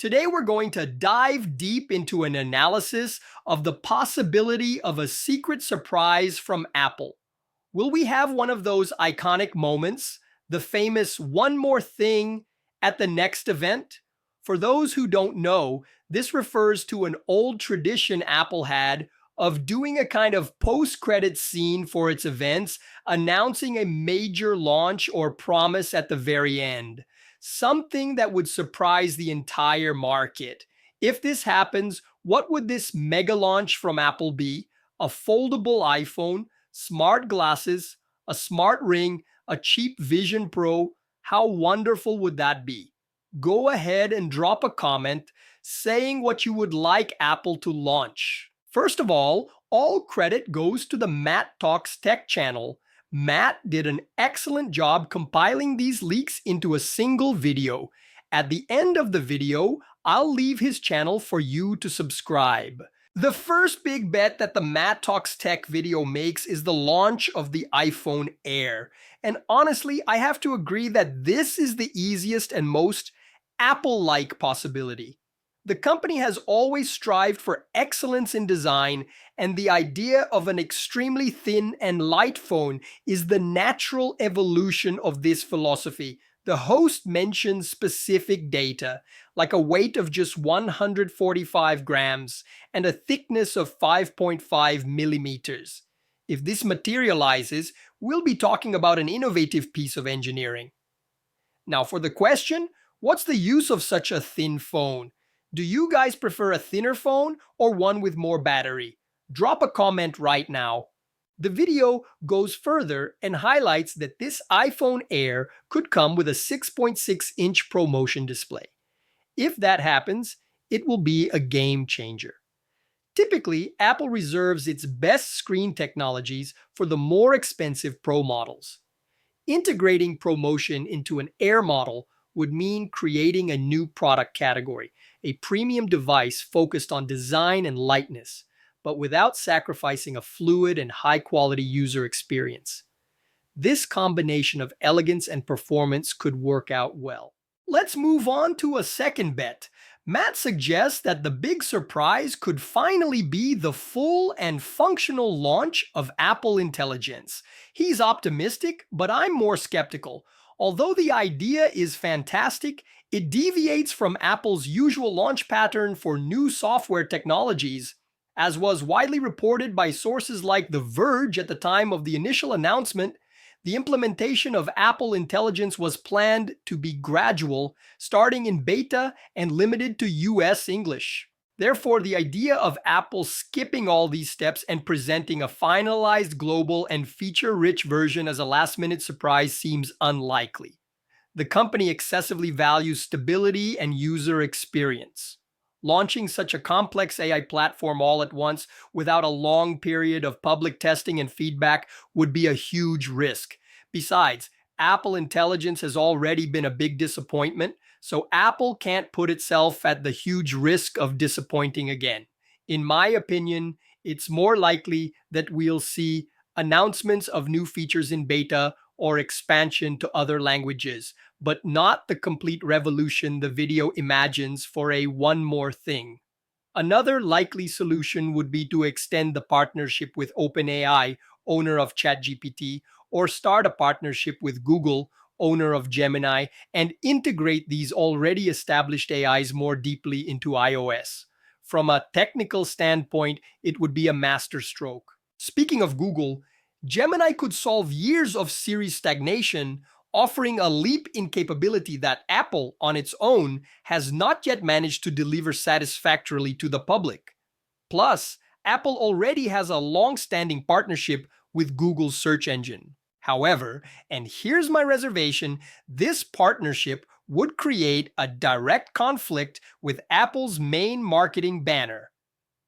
Today we're going to dive deep into an analysis of the possibility of a secret surprise from Apple. Will we have one of those iconic moments, the famous one more thing at the next event? For those who don't know, this refers to an old tradition Apple had of doing a kind of post-credit scene for its events, announcing a major launch or promise at the very end. Something that would surprise the entire market. If this happens, what would this mega launch from Apple be? A foldable iPhone, smart glasses, a smart ring, a cheap Vision Pro? How wonderful would that be? Go ahead and drop a comment saying what you would like Apple to launch. First of all credit goes to the Matt Talks Tech channel. Matt did an excellent job compiling these leaks into a single video. At the end of the video, I'll leave his channel for you to subscribe. The first big bet that the Matt Talks Tech video makes is the launch of the iPhone Air. And honestly, I have to agree that this is the easiest and most Apple-like possibility. The company has always strived for excellence in design, and the idea of an extremely thin and light phone is the natural evolution of this philosophy. The host mentions specific data, like a weight of just 145 grams and a thickness of 5.5 millimeters. If this materializes, we'll be talking about an innovative piece of engineering. Now for the question, what's the use of such a thin phone? Do you guys prefer a thinner phone or one with more battery? Drop a comment right now. The video goes further and highlights that this iPhone Air could come with a 6.6-inch ProMotion display. If that happens, it will be a game changer. Typically, Apple reserves its best screen technologies for the more expensive Pro models. Integrating ProMotion into an Air model would mean creating a new product category, a premium device focused on design and lightness, but without sacrificing a fluid and high-quality user experience. This combination of elegance and performance could work out well. Let's move on to a second bet. Matt suggests that the big surprise could finally be the full and functional launch of Apple Intelligence. He's optimistic, but I'm more skeptical. Although the idea is fantastic, it deviates from Apple's usual launch pattern for new software technologies. As was widely reported by sources like The Verge at the time of the initial announcement, the implementation of Apple Intelligence was planned to be gradual, starting in beta and limited to US English. Therefore, the idea of Apple skipping all these steps and presenting a finalized global and feature-rich version as a last-minute surprise seems unlikely. The company excessively values stability and user experience. Launching such a complex AI platform all at once without a long period of public testing and feedback would be a huge risk. Besides, Apple Intelligence has already been a big disappointment, so Apple can't put itself at the huge risk of disappointing again. In my opinion, it's more likely that we'll see announcements of new features in beta or expansion to other languages, but not the complete revolution the video imagines for a one more thing. Another likely solution would be to extend the partnership with OpenAI, owner of ChatGPT, or start a partnership with Google, owner of Gemini, and integrate these already established AIs more deeply into iOS. From a technical standpoint, it would be a masterstroke. Speaking of Google, Gemini could solve years of Siri stagnation, offering a leap in capability that Apple, on its own, has not yet managed to deliver satisfactorily to the public. Plus, Apple already has a long-standing partnership with Google's search engine. However, and here's my reservation, this partnership would create a direct conflict with Apple's main marketing banner,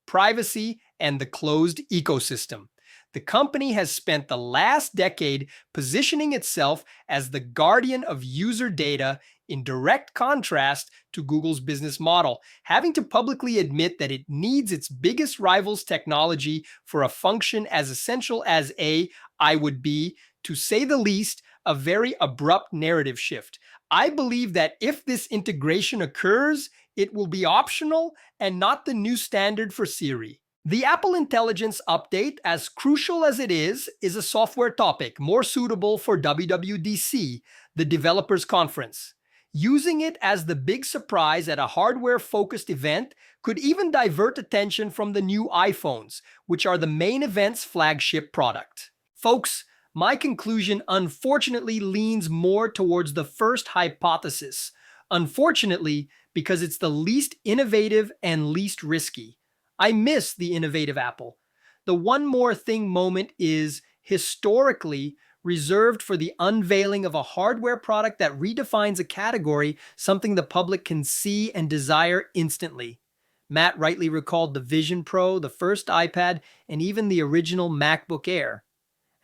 privacy and the closed ecosystem. The company has spent the last decade positioning itself as the guardian of user data in direct contrast to Google's business model, having to publicly admit that it needs its biggest rival's technology for a function as essential as I would be, to say the least, a very abrupt narrative shift. I believe that if this integration occurs, It will be optional and not the new standard for Siri. The Apple Intelligence update, as crucial as it is a software topic more suitable for WWDC, the Developers Conference. Using it as the big surprise at a hardware-focused event could even divert attention from the new iPhones, which are the main event's flagship product. Folks, my conclusion unfortunately leans more towards the first hypothesis. Unfortunately, because it's the least innovative and least risky. I miss the innovative Apple. The one more thing moment is, historically, reserved for the unveiling of a hardware product that redefines a category, something the public can see and desire instantly. Matt rightly recalled the Vision Pro, the first iPad, and even the original MacBook Air.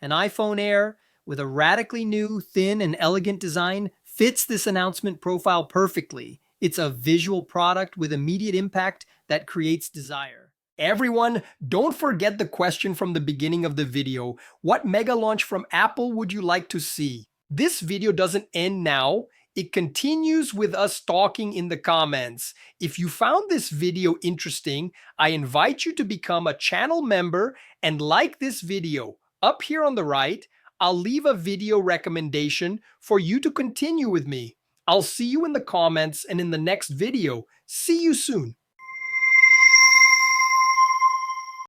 An iPhone Air, with a radically new, thin, and elegant design, fits this announcement profile perfectly. It's a visual product with immediate impact that creates desire. Everyone, don't forget the question from the beginning of the video. What mega launch from Apple would you like to see? This video doesn't end now. It continues with us talking in the comments. If you found this video interesting, I invite you to become a channel member and like this video. Up here on the right, I'll leave a video recommendation for you to continue with me. I'll see you in the comments and in the next video. See you soon.